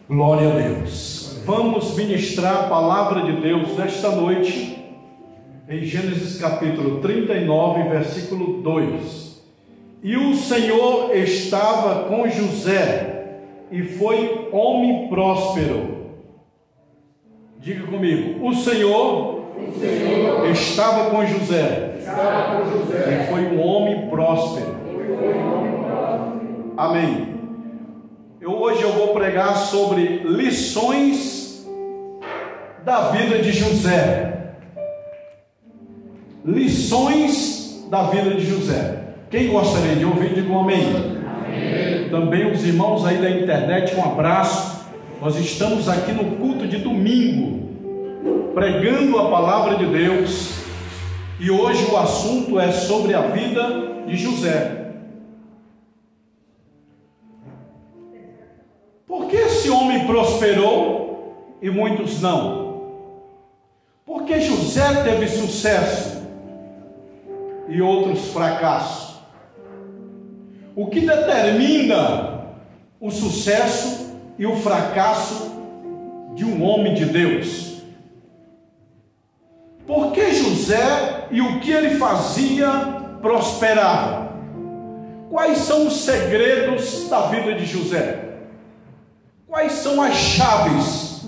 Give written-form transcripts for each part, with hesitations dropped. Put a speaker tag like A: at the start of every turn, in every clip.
A: Glória a Deus. Vamos ministrar a palavra de Deus nesta noite em Gênesis capítulo 39, versículo 2. E o Senhor estava com José e foi homem próspero. Diga comigo, o Senhor estava com José e foi um homem próspero. Amém. Hoje eu vou pregar sobre lições da vida de José. Lições da vida de José. Quem gostaria de ouvir, diga um amém. Amém. Também os irmãos aí da internet, um abraço. Nós estamos aqui no culto de domingo, pregando a palavra de Deus. E hoje o assunto é sobre a vida de José. Por que esse homem prosperou e muitos não? Por que José teve sucesso e outros fracassos? O que determina o sucesso e o fracasso de um homem de Deus? Por que José e o que ele fazia prosperava? Quais são os segredos da vida de José? Quais são as chaves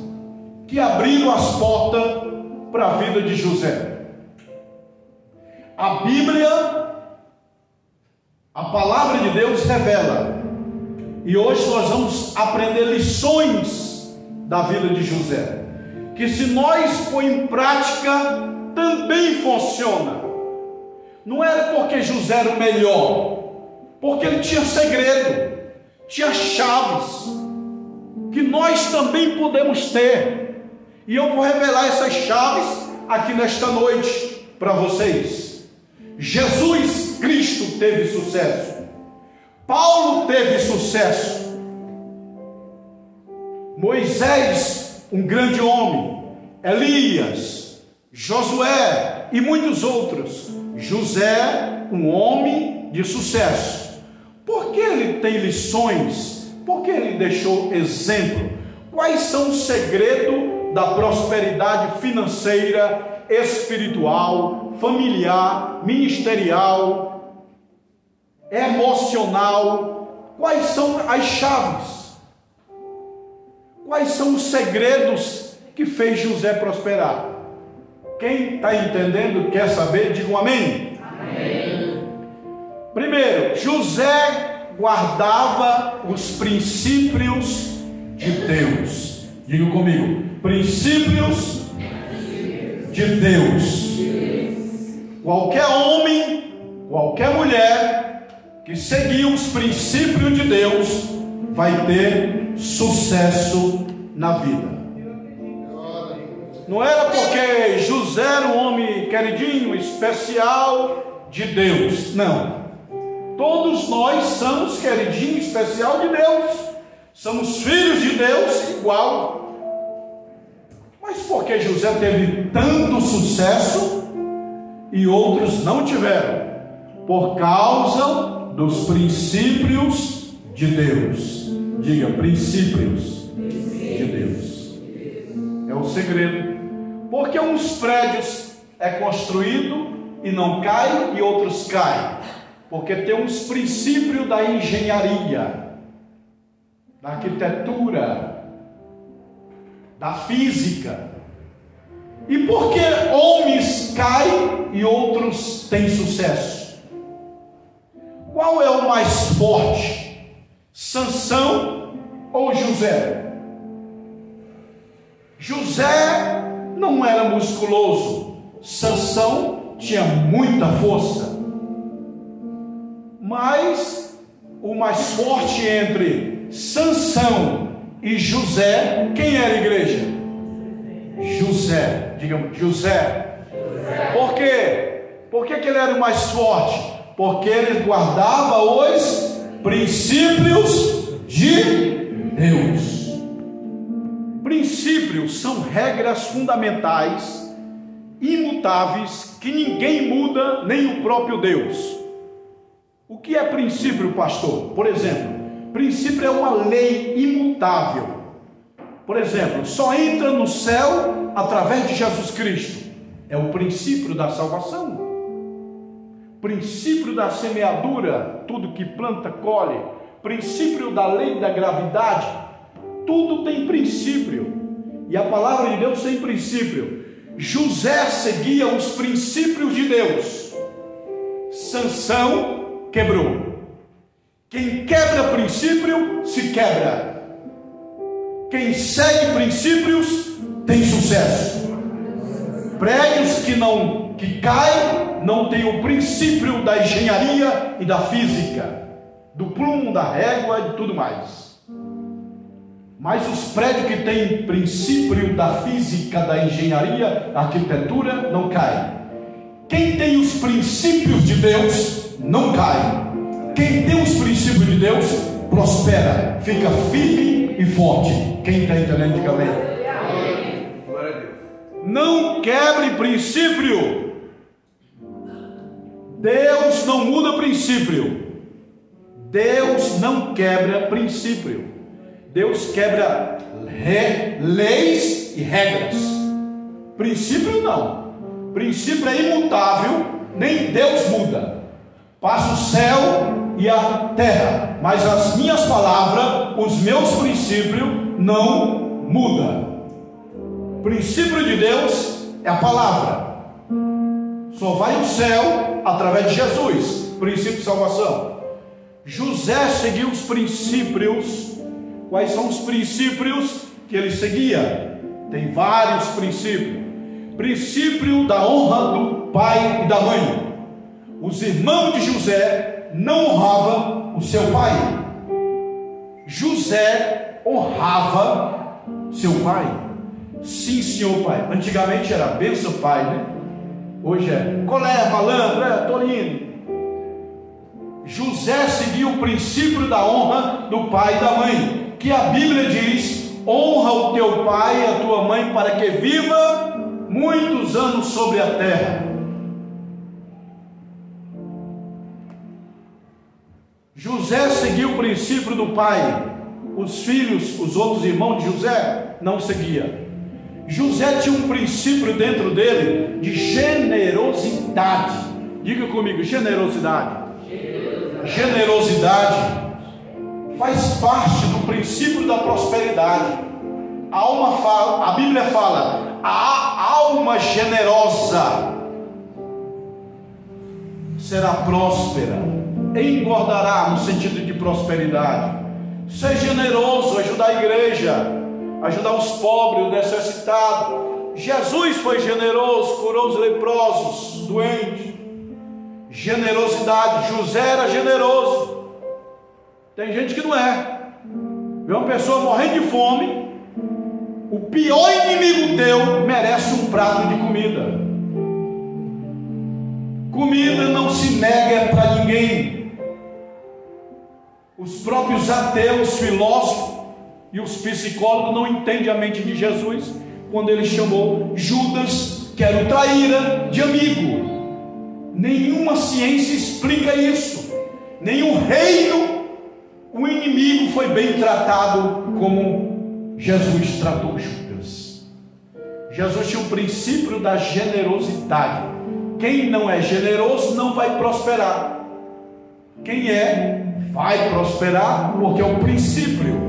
A: que abriram as portas para a vida de José? A Bíblia, a palavra de Deus revela. E hoje nós vamos aprender lições da vida de José, que se nós pôr em prática, também funciona. Não era porque José era o melhor, porque ele tinha segredo, tinha chaves, que nós também podemos ter. E eu vou revelar essas chaves aqui nesta noite para vocês. Jesus Cristo teve sucesso. Paulo teve sucesso. Moisés, um grande homem. Elias, Josué e muitos outros. José, um homem de sucesso. Por que ele tem lições? Por que ele deixou exemplo? Quais são os segredos da prosperidade financeira, espiritual, familiar, ministerial, emocional? Quais são as chaves? Quais são os segredos que fez José prosperar? Quem está entendendo, quer saber, diga um amém. Amém. Primeiro, José guardava os princípios de Deus. Diga comigo, princípios de Deus. Qualquer homem, qualquer mulher que seguir os princípios de Deus vai ter sucesso na vida. Não era porque José era um homem queridinho, especial de Deus, não. Todos nós somos queridinho especial de Deus, somos filhos de Deus igual. Mas por que José teve tanto sucesso e outros não tiveram? Por causa dos princípios de Deus. Diga, princípios de Deus. É o segredo. Porque uns prédios é construído e não cai e outros caem. Porque tem uns princípios da engenharia, da arquitetura, da física. E por que homens caem e outros têm sucesso? Qual é o mais forte? Sansão ou José? José não era musculoso, Sansão tinha muita força. Mas o mais forte entre Sansão e José, quem era a igreja? José. Digamos, José. Por quê? Por que ele era o mais forte? Porque ele guardava os princípios de Deus. Princípios são regras fundamentais, imutáveis, que ninguém muda, nem o próprio Deus. O que é princípio, pastor? Por exemplo, princípio é uma lei imutável. por exemplo, só entra no céu através de Jesus Cristo. É o princípio da salvação, princípio da semeadura, tudo que planta colhe, princípio da lei da gravidade, tudo tem princípio, e a palavra de Deus tem princípio. José seguia os princípios de Deus, Sansão quebrou. Quem quebra princípio se quebra, quem segue princípios tem sucesso. Prédios que caem não tem o princípio da engenharia e da física, do plumo, da régua e de tudo mais. Mas os prédios que têm princípio da física, da engenharia, da arquitetura, não caem. Quem tem os princípios de Deus não cai. Quem tem os princípios de Deus prospera, fica firme e forte. Quem está entendendo, diga amém. Não quebre princípio. Deus não muda princípio. Deus não quebra princípio. Deus quebra leis e regras. Princípio não. Princípio é imutável, nem Deus muda. Passa o céu e a terra, mas as minhas palavras, os meus princípios não mudam. Princípio de Deus é a palavra. Só vai ao céu através de Jesus. Princípio de salvação. José seguiu os princípios. Quais são os princípios que ele seguia? Tem vários princípios. Princípio da honra do pai e da mãe. Os irmãos de José não honravam o seu pai. José honrava seu pai. Sim, senhor pai. Antigamente era benção pai, né? Hoje é colé, malandro, tolinho. José seguiu o princípio da honra do pai e da mãe, que a Bíblia diz: honra o teu pai e a tua mãe, para que viva muitos anos sobre a terra. José seguiu o princípio do pai. Os filhos, os outros irmãos de José, não seguiam. José tinha um princípio dentro dele de generosidade. Diga comigo, generosidade. Generosidade faz parte do princípio da prosperidade. A Bíblia fala: a alma generosa será próspera, engordará, no sentido de prosperidade. Ser generoso, ajudar a igreja, ajudar os pobres, os necessitados. Jesus foi generoso, curou os leprosos, doentes. Generosidade. José era generoso. Tem gente que não é. Vê uma pessoa morrendo de fome, o pior inimigo teu merece um prato de comida. Comida não se nega para ninguém. Os próprios ateus, filósofos e os psicólogos não entendem a mente de Jesus quando ele chamou Judas, que era o traíra, de amigo. Nenhuma ciência explica isso. Nenhum reino, o inimigo foi bem tratado como Jesus tratou Judas. Jesus tinha o princípio da generosidade. Quem não é generoso não vai prosperar. Quem é, vai prosperar, porque é o princípio.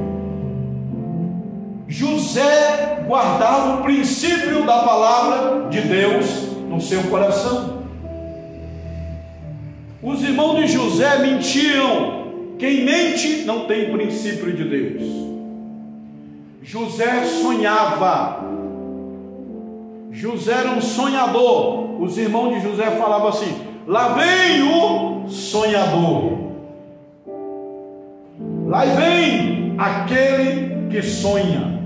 A: José guardava o princípio da palavra de Deus no seu coração. Os irmãos de José mentiam. Quem mente não tem princípio de Deus. José sonhava. José era um sonhador. Os irmãos de José falavam assim: lá vem o sonhador, lá vem aquele que sonha.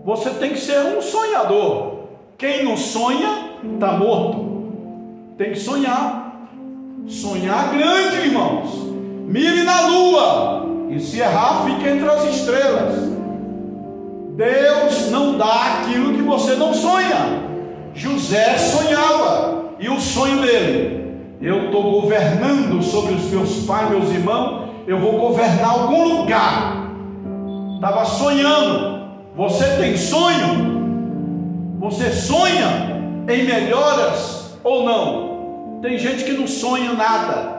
A: Você tem que ser um sonhador. Quem não sonha está morto. Tem que sonhar. Sonhar grande, irmãos. Mire na lua, e se errar, fique entre as estrelas. Deus não dá aquilo que você não sonha. José sonhava, e o sonho dele: eu estou governando sobre os meus pais, meus irmãos, eu vou governar algum lugar. estava sonhando. Você tem sonho? Você sonha em melhoras ou não? Tem gente que não sonha nada.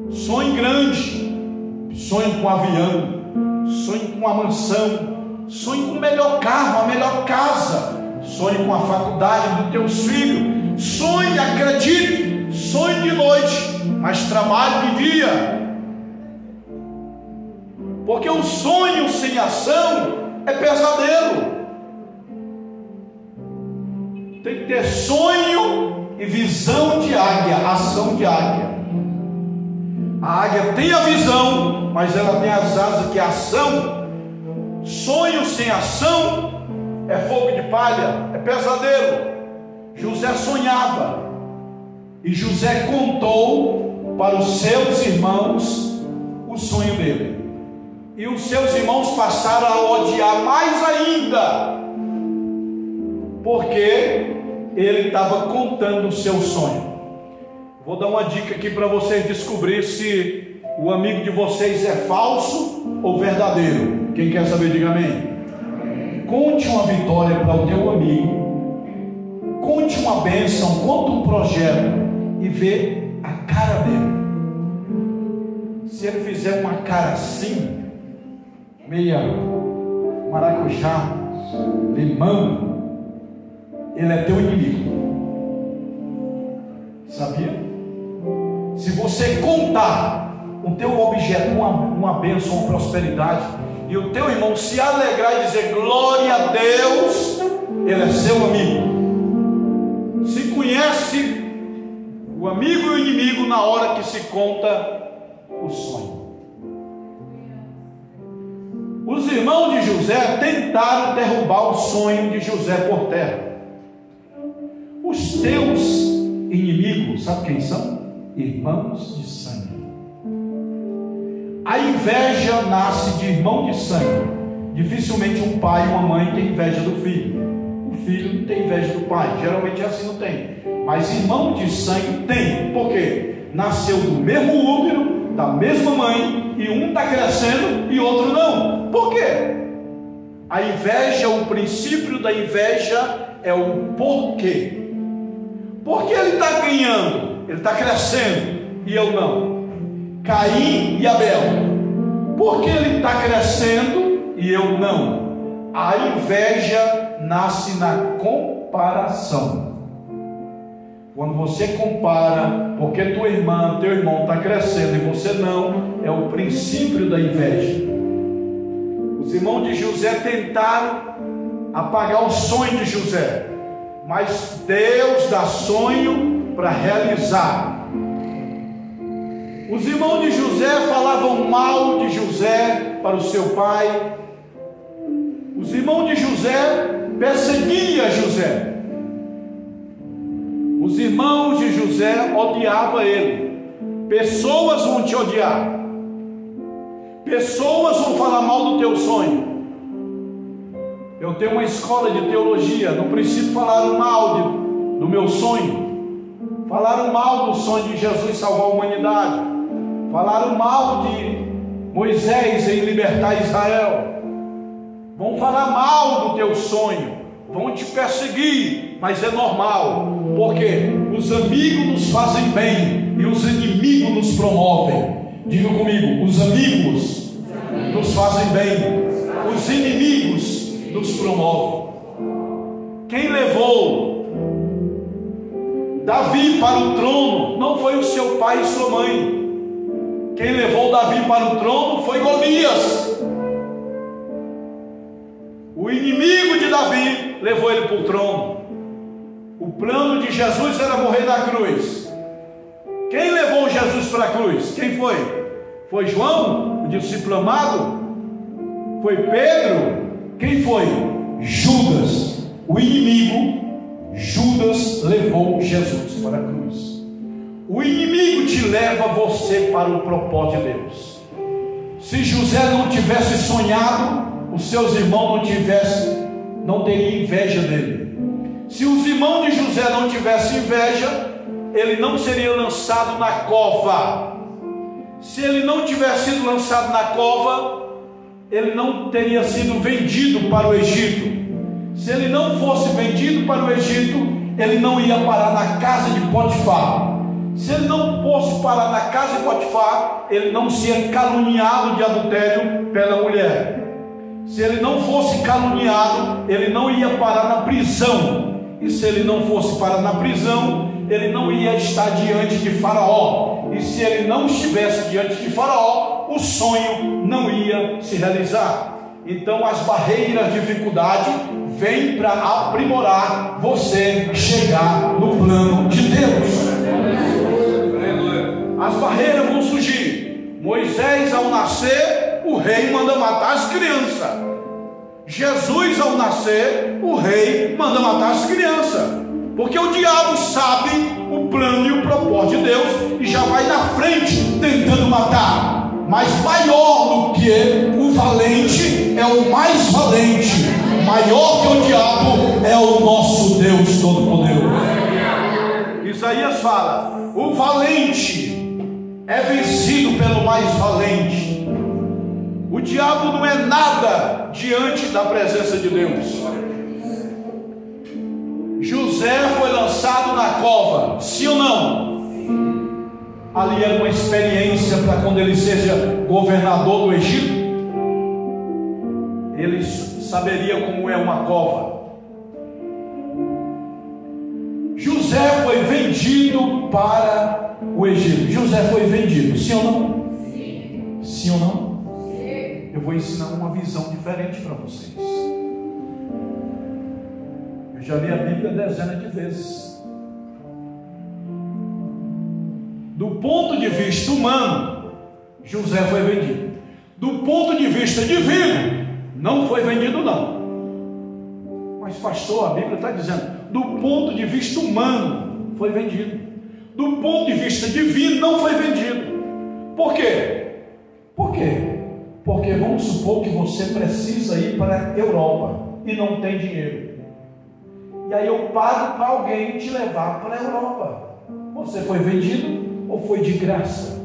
A: Sonha grande, sonha com um avião, sonha com uma mansão, sonha com o melhor carro, a melhor casa, sonha com a faculdade dos teus filhos. Sonhe, acredite, sonhe de noite, mas trabalhe de dia. Porque o sonho sem ação é pesadelo. Tem que ter sonho e visão de águia, ação de águia. A águia tem a visão, mas ela tem as asas que é ação. Sonho sem ação é fogo de palha, é pesadelo. José sonhava, e José contou para os seus irmãos o sonho dele. E os seus irmãos passaram a odiar mais ainda, porque ele estava contando o seu sonho. Vou dar uma dica aqui para vocês descobrir se o amigo de vocês é falso ou verdadeiro. Quem quer saber, diga amém. Conte uma vitória para o teu amigo, conte uma bênção, conte um projeto e vê a cara dele. Se ele fizer uma cara assim, meia maracujá, limão, ele é teu inimigo. Sabia? Se você contar o teu objeto, uma bênção, uma prosperidade, e o teu irmão se alegrar e dizer glória a Deus, ele é seu amigo. Se conhece o amigo e o inimigo na hora que se conta o sonho. Os irmãos de José tentaram derrubar o sonho de José por terra. Os teus inimigos, sabe quem são? Irmãos de sangue. A inveja nasce de irmão de sangue. Dificilmente um pai e uma mãe tem inveja do filho. O filho não tem inveja do pai. Geralmente assim não tem. Mas irmão de sangue tem. Por quê? Nasceu do mesmo útero, da mesma mãe, e um está crescendo e outro não. Por quê? A inveja, o princípio da inveja é o porquê. Porque ele está ganhando, ele está crescendo e eu não. Caim e Abel. Porque ele está crescendo e eu não. A inveja nasce na comparação. Quando você compara, porque tua irmã, teu irmão está crescendo e você não, é o princípio da inveja. Os irmãos de José tentaram apagar o sonho de José, mas Deus dá sonho para realizar. Os irmãos de José falavam mal de José para o seu pai. Os irmãos de José perseguiam José. Os irmãos de José odiavam ele. Pessoas vão te odiar. Pessoas vão falar mal do teu sonho. Eu tenho uma escola de teologia. No princípio falaram mal do meu sonho. Falaram mal do sonho de Jesus salvar a humanidade. Falaram mal de Moisés em libertar Israel. Vão falar mal do teu sonho. Vão te perseguir, mas é normal, porque os amigos nos fazem bem e os inimigos nos promovem. Diga comigo, os amigos nos fazem bem, os inimigos nos promovem. Quem levou Davi para o trono não foi o seu pai e sua mãe. Quem levou Davi para o trono foi Golias. O inimigo de Davi levou ele para o trono. O plano de Jesus era morrer na cruz. Quem levou Jesus para a cruz? Quem foi? Foi João, o discípulo amado? Foi Pedro? Quem foi? Judas. O inimigo, Judas, levou Jesus para a cruz. O inimigo te leva você para o propósito de Deus. Se José não tivesse sonhado, os seus irmãos não teriam inveja dele. Se os irmãos de José não tivessem inveja, ele não seria lançado na cova. Se ele não tivesse sido lançado na cova, ele não teria sido vendido para o Egito. Se ele não fosse vendido para o Egito, ele não ia parar na casa de Potifar. Se ele não fosse parar na casa de Potifar, ele não seria caluniado de adultério pela mulher. Se ele não fosse caluniado, ele não ia parar na prisão. E se ele não fosse parar na prisão, ele não ia estar diante de Faraó. E se ele não estivesse diante de Faraó, o sonho não ia se realizar. Então as barreiras, dificuldade, vêm para aprimorar você chegar no plano de Deus. As barreiras vão surgir. Moisés, ao nascer, o rei manda matar as crianças. Jesus, ao nascer, o rei manda matar as crianças. Porque o diabo sabe o plano e o propósito de Deus e já vai na frente tentando matar. Mas maior do que o valente é o mais valente. Maior que o diabo é o nosso Deus Todo-Poderoso. Isaías fala: o valente é vencido pelo mais valente. O diabo não é nada diante da presença de Deus. José foi lançado na cova, sim ou não? Ali era uma experiência para quando ele seja governador do Egito, ele saberia como é uma cova. José foi vendido para o Egito. José foi vendido, sim ou não? Sim. Sim ou não? Sim. Eu vou ensinar uma visão diferente para vocês. Eu já li a Bíblia dezenas de vezes. Do ponto de vista humano, José foi vendido. Do ponto de vista divino, não foi vendido não. Mas pastor, a Bíblia está dizendo, do ponto de vista humano, foi vendido. Do ponto de vista divino, não foi vendido. Por quê? Por quê? Porque vamos supor que você precisa ir para a Europa e não tem dinheiro. E aí eu pago para alguém te levar para a Europa. Você foi vendido ou foi de graça?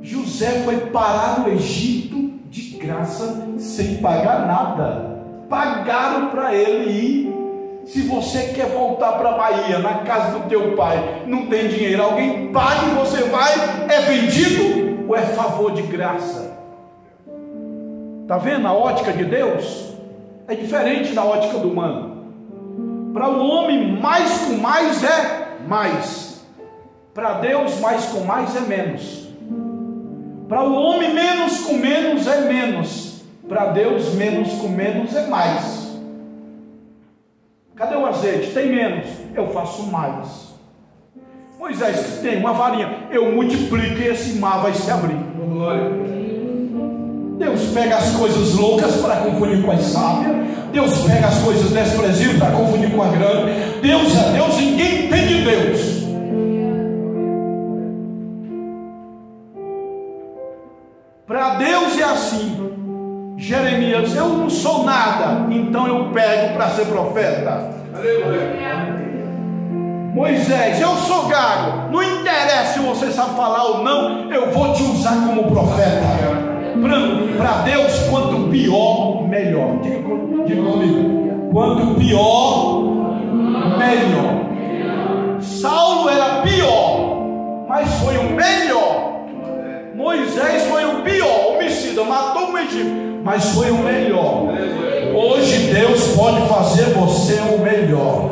A: José foi parar no Egito de graça, sem pagar nada. Pagaram para ele ir. Se você quer voltar para a Bahia, na casa do teu pai, não tem dinheiro, alguém paga e você vai, é vendido ou é favor de graça? Está vendo a ótica de Deus? É diferente da ótica do humano. Para o homem, mais com mais é mais. Para Deus, mais com mais é menos. Para o homem, menos com menos é menos. Para Deus, menos com menos é mais. Cadê o azeite? Tem menos, eu faço mais. Moisés, tem uma varinha, eu multiplico e esse mar vai se abrir. Deus pega as coisas loucas para confundir com as sábias. Deus pega as coisas desprezíveis para confundir com a grande. Deus é Deus, ninguém entende Deus. Para Deus é assim. Jeremias, eu não sou nada, então eu pego para ser profeta. Aleluia. Moisés, eu sou gago, não interessa se você sabe falar ou não, eu vou te usar como profeta. Para Deus, quanto pior, melhor. Diga comigo, quanto pior, melhor. Saulo era pior, mas foi o melhor. Moisés foi o pior, homicida, matou o Egito, mas foi o melhor. Hoje Deus pode fazer você o melhor.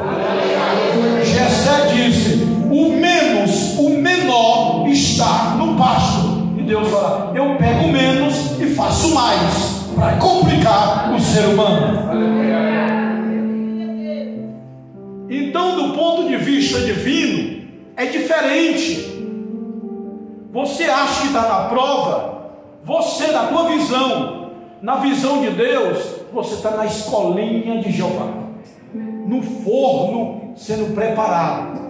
A: Jessé disse: o menos, o menor está no pasto. E Deus fala: eu pego menos e faço mais, para complicar o ser humano. Então, do ponto de vista divino, é diferente. Você acha que está na prova? Você, na tua visão, na visão de Deus, você está na escolinha de Jeová, no forno sendo preparado.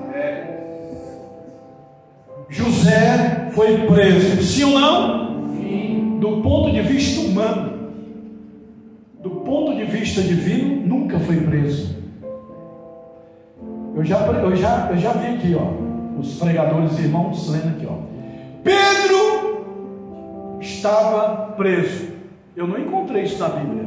A: José foi preso, sim ou não? Sim. Do ponto de vista humano. Do ponto de vista divino, nunca foi preso. Eu já vi aqui, ó, os pregadores irmãos lendo aqui, ó. Pedro estava preso. Eu não encontrei isso na Bíblia.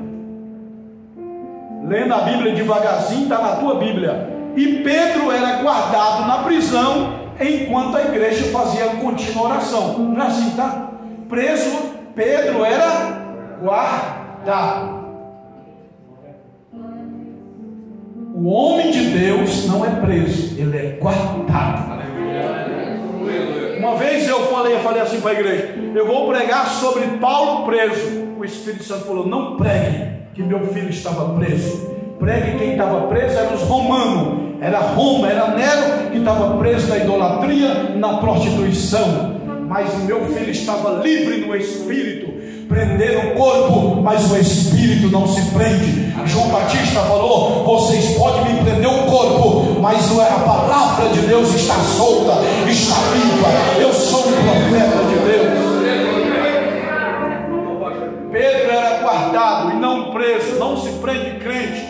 A: Lendo a Bíblia devagarzinho, está na tua Bíblia. E Pedro era guardado na prisão enquanto a igreja fazia contínua oração. Não é assim, tá? Preso, Pedro era guardado. O homem de Deus não é preso, ele é guardado. Uma vez eu falei assim para a igreja: eu vou pregar sobre Paulo preso. O Espírito Santo falou: não pregue que meu filho estava preso. Pregue quem estava preso eram os romanos. Era Roma, era Nero que estava preso na idolatria, na prostituição. Mas o meu filho estava livre no espírito. Prenderam o corpo, mas o espírito não se prende. João Batista falou: vocês podem me prender o corpo, mas a palavra de Deus está solta, está viva. Eu sou um profeta de Deus. Pedro era guardado e não preso. Não se prende crente.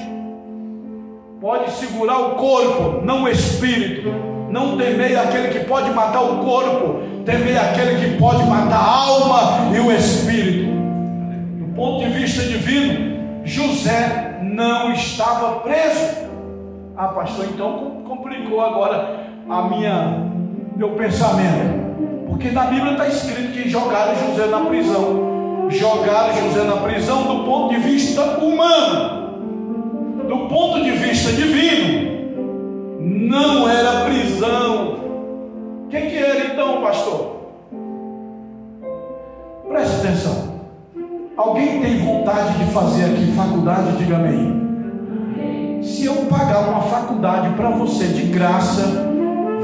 A: Pode segurar o corpo, não o espírito. Não temei aquele que pode matar o corpo, temei aquele que pode matar a alma e o espírito. Do ponto de vista divino, José não estava preso. Ah, pastor, então complicou agora meu pensamento. Porque na Bíblia está escrito que jogaram José na prisão. Jogaram José na prisão do ponto de vista humano. Do ponto de vista divino, não era prisão. O que era então, pastor? Preste atenção. Alguém tem vontade de fazer aqui faculdade? Diga amém. Se eu pagar uma faculdade para você de graça,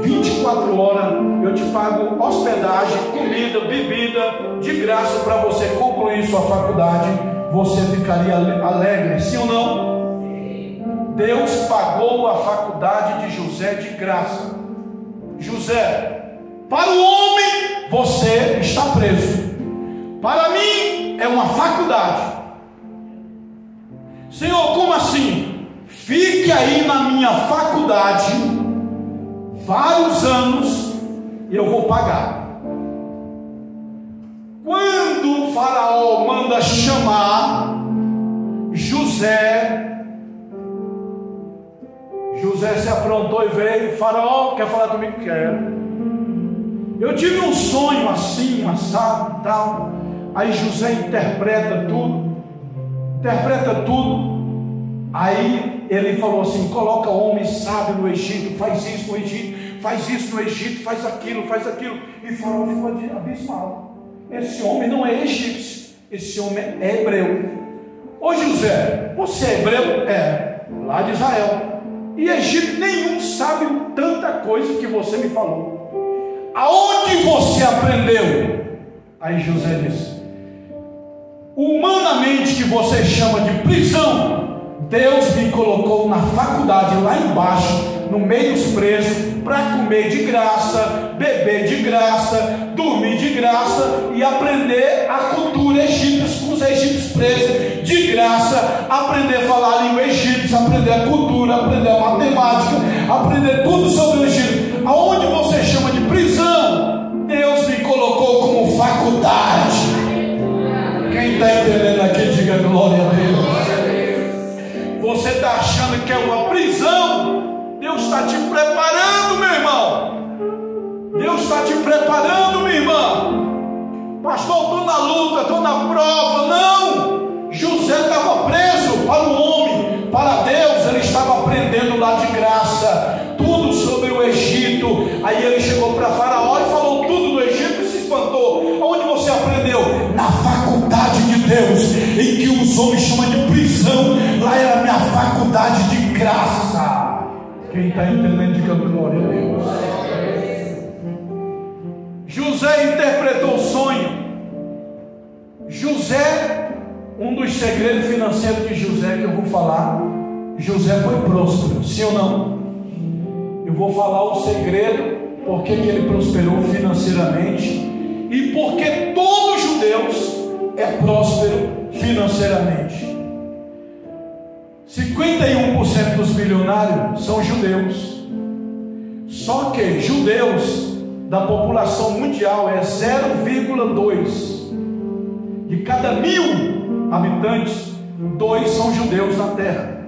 A: 24 horas, eu te pago hospedagem, comida, bebida, de graça para você concluir sua faculdade, você ficaria alegre, sim ou não? Deus pagou a faculdade de José de graça. José, para o homem você está preso, para mim é uma faculdade. Senhor, como assim? Fique aí na minha faculdade vários anos e eu vou pagar. Quando o faraó manda chamar José se aprontou e veio. Faraó, quer falar comigo? Quero. Eu tive um sonho assim, assado, tal. Aí José interpreta tudo. Aí ele falou assim: coloca homem sábio no Egito, faz isso no Egito, faz isso no Egito, faz aquilo. E Faraó ficou abismado. Esse homem não é egípcio, esse homem é hebreu. Ô José, você é hebreu? É, lá de Israel. E Egito nenhum sabe tanta coisa que você me falou. Aonde você aprendeu? Aí José disse: humanamente, que você chama de prisão, Deus me colocou na faculdade lá embaixo, no meio dos presos, para comer de graça, beber de graça, dormir de graça e aprender a cultura egípcia com os egípcios presos de graça, aprender a falar a língua egípcia, aprender a cultura, aprender a matemática, aprender tudo sobre o Egito. Aonde você chama de prisão, Deus me colocou como faculdade. Quem está entendendo aqui, diga glória a Deus. Você está achando que é uma prisão? Deus está te preparando, meu irmão. Deus está te preparando, minha irmã. Pastor, estou na luta, estou na prova. Não! José estava preso para o homem, para Deus ele estava aprendendo lá de graça, tudo sobre o Egito. Aí ele chegou para Faraó e falou tudo do Egito e se espantou. Onde você aprendeu? Na faculdade de Deus, em que os homens chamam de prisão. Lá era a minha faculdade de graça. Quem está entendendo, diga glória a Deus. José interpretou o sonho. José, um dos segredos financeiros de José que eu vou falar, José foi próspero, sim ou não? Eu vou falar o segredo, porque ele prosperou financeiramente e porque todos os judeus é próspero financeiramente. 51% dos milionários são judeus. Só que judeus da população mundial é 0,2. cada 1000 habitantes, 2 são judeus na terra.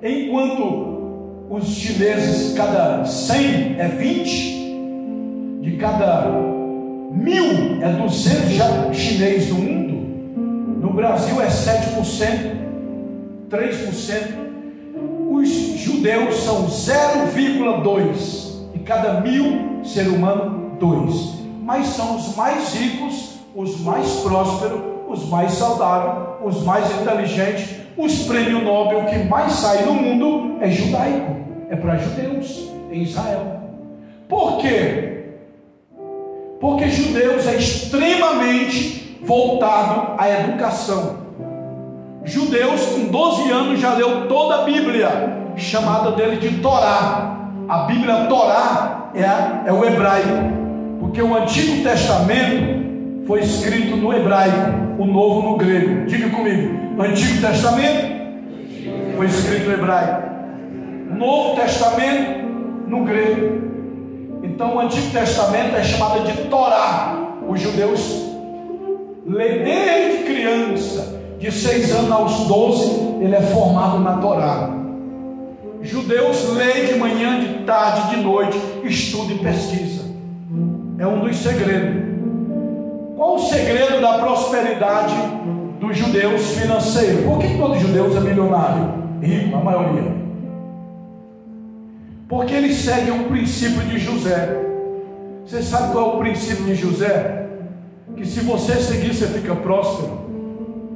A: Enquanto os chineses, cada 100 é 20, de cada 1000 é 200 já chinês no mundo. No Brasil é 7%, 3%. Os judeus são 0,2 e cada 1000 ser humano 2. Mas são os mais ricos, os mais prósperos, os mais saudáveis, os mais inteligentes. Os prêmios Nobel que mais saem no mundo é judaico, é para judeus em Israel. Por quê? Porque judeus é extremamente voltado à educação. Judeus com 12 anos já leu toda a Bíblia, chamada dele de Torá. A Bíblia Torá é o hebraico, porque o Antigo Testamento foi escrito no hebraico, o Novo no grego. Diga comigo, o Antigo Testamento foi escrito no hebraico, Novo Testamento no grego. Então o Antigo Testamento é chamado de Torá. Os judeus lê desde criança, de 6 anos aos 12, ele é formado na Torá. Judeus lê de manhã, de tarde, de noite, estuda e pesquisa. É um dos segredos. Qual o segredo da prosperidade dos judeus financeiro? Por que todo judeu é milionário? Rico, a maioria. Porque eles seguem o princípio de José. Você sabe qual é o princípio de José? Que se você seguir, você fica próspero.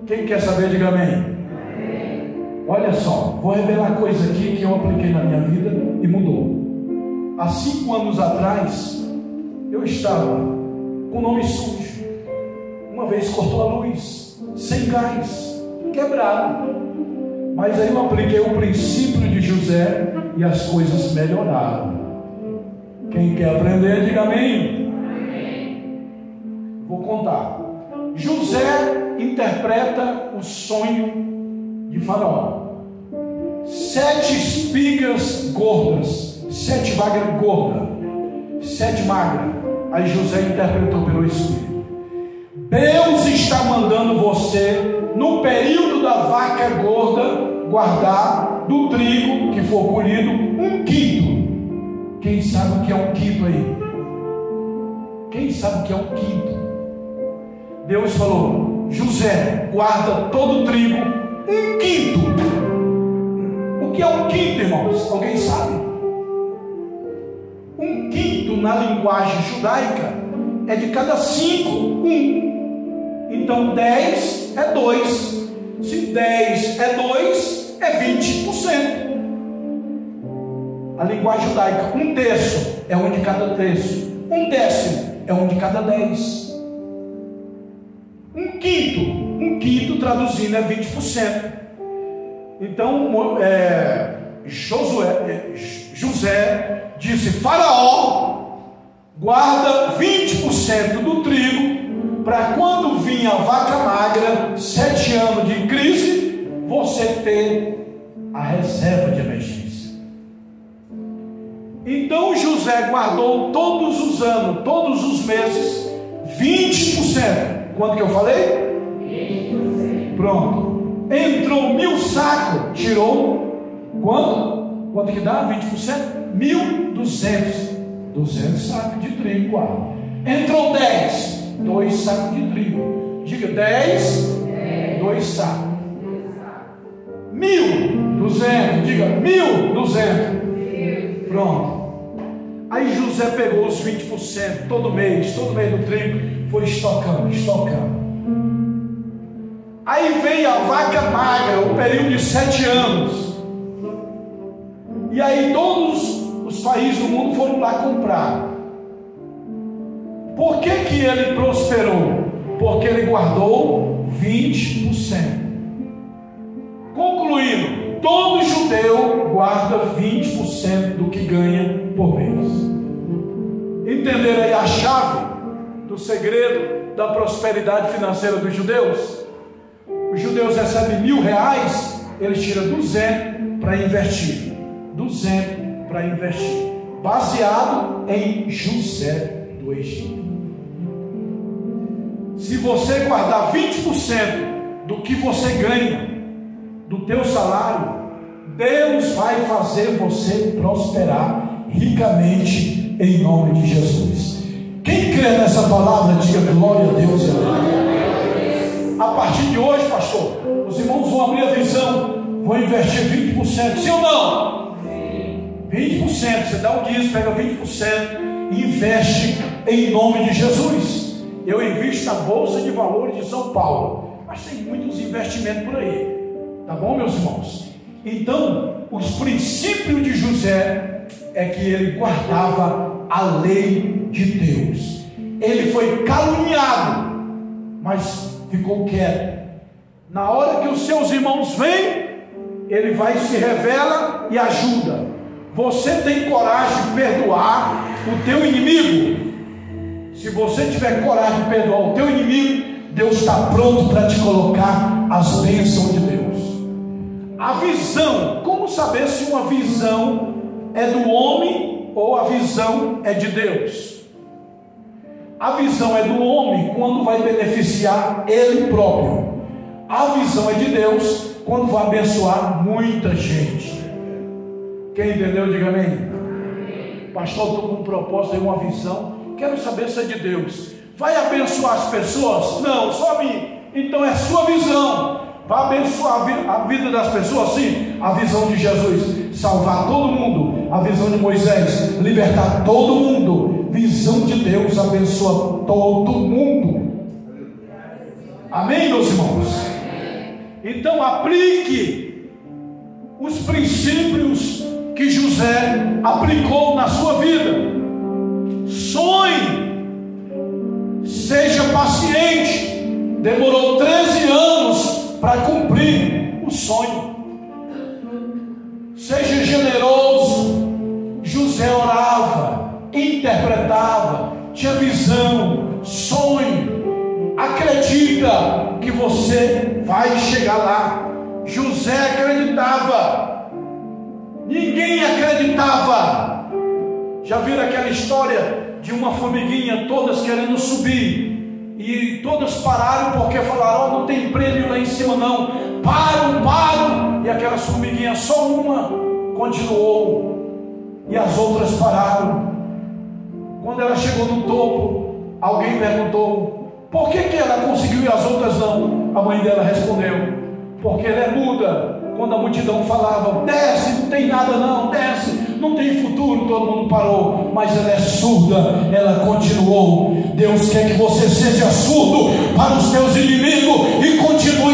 A: Quem quer saber, diga amém. Olha só, vou revelar coisa aqui que eu apliquei na minha vida e mudou. Há 5 anos atrás, eu estava com o nome sujo. Uma vez cortou a luz, sem gás, quebrado. Mas aí eu apliquei o princípio de José e as coisas melhoraram. Quem quer aprender, diga amém. Vou contar. José interpreta o sonho de Faraó. 7 espigas gordas, 7 vacas gordas, 7 magras. Aí José interpretou pelo Espírito. Deus está mandando você, no período da vaca gorda, guardar do trigo que for colhido 1/5. Quem sabe o que é 1/5 aí? Quem sabe o que é 1/5? Deus falou: José, guarda todo o trigo 1/5. O que é 1/5, irmãos? Alguém sabe? 1/5 na linguagem judaica é de cada 5, 1. Então 10 é 2. Se 10 é 2, é 20%. A linguagem judaica, 1/3 é 1 de cada terço. 1/10 é 1 de cada 10. 1/5 traduzindo é 20%. Então José disse: Faraó, guarda 20% do trigo, para quando vir a vaca magra, 7 anos de crise, você ter a reserva de emergência. Então José guardou todos os anos, todos os meses, 20%. Quanto que eu falei? 20%. Pronto. Entrou 1000 sacos, tirou quanto? Quanto que dá? 20%? 1.200. 200 sacos de trigo guarda. Entrou 10. 2 sacos de trigo. Diga 10, 2 sacos. 1.200. Diga 1.200. Pronto. Aí José pegou os 20% todo mês do trigo, foi estocando. Aí veio a vaca magra, o período de 7 anos. E aí todos os países do mundo foram lá comprar. Por que ele prosperou? Porque ele guardou 20%. Concluindo, todo judeu guarda 20% do que ganha por mês. Entenderam aí a chave do segredo da prosperidade financeira dos judeus? Os judeus recebem R$1.000, eles tiram 200 para investir. 200 para investir. Baseado em José do Egito. se você guardar 20% do que você ganha, do teu salário, Deus vai fazer você prosperar ricamente em nome de Jesus. Quem crê nessa palavra, diga glória a Deus. A partir de hoje, pastor, os irmãos vão abrir a visão, vão investir 20%, sim ou não? 20%, você dá o dízimo, pega 20% e investe em nome de Jesus. Eu invisto na Bolsa de Valores de São Paulo, mas tem muitos investimentos por aí, tá bom, meus irmãos? Então, os princípios de José é que ele guardava a lei de Deus. Ele foi caluniado, mas ficou quieto. Na hora que os seus irmãos vêm, ele vai, se revela e ajuda. Você tem coragem de perdoar o teu inimigo? Se você tiver coragem de perdoar o teu inimigo, Deus está pronto para te colocar as bênçãos de Deus. A visão, como saber se uma visão é do homem ou a visão é de Deus? A visão é do homem quando vai beneficiar ele próprio. A visão é de Deus quando vai abençoar muita gente. Quem entendeu, diga amém. Pastor, estou com um propósito e uma visão, quero saber se é de Deus. Vai abençoar as pessoas? Não, só a mim. Então é sua visão. Vai abençoar a vida das pessoas? Sim. A visão de Jesus, salvar todo mundo. A visão de Moisés, libertar todo mundo. Visão de Deus, abençoa todo mundo. Amém, meus irmãos? Então aplique os princípios que José aplicou na sua vida. Sonhe, seja paciente. Demorou 13 anos para cumprir o sonho. Seja generoso. José orava, interpretava, tinha visão, sonho. Acredita que você vai chegar lá. José acreditava. Ninguém acreditava. Já viram aquela história de uma formiguinha, todas querendo subir, e todas pararam porque falaram: oh, não tem prêmio lá em cima não. Param. E aquelas formiguinhas, só uma continuou, e as outras pararam. Quando ela chegou no topo, alguém perguntou: por que ela conseguiu e as outras não? A mãe dela respondeu: porque ela é muda. Quando a multidão falava: desce, não tem nada não, desce, não tem futuro, todo mundo parou. Mas ela é surda, ela continuou. Deus quer que você seja surdo para os teus inimigos e continue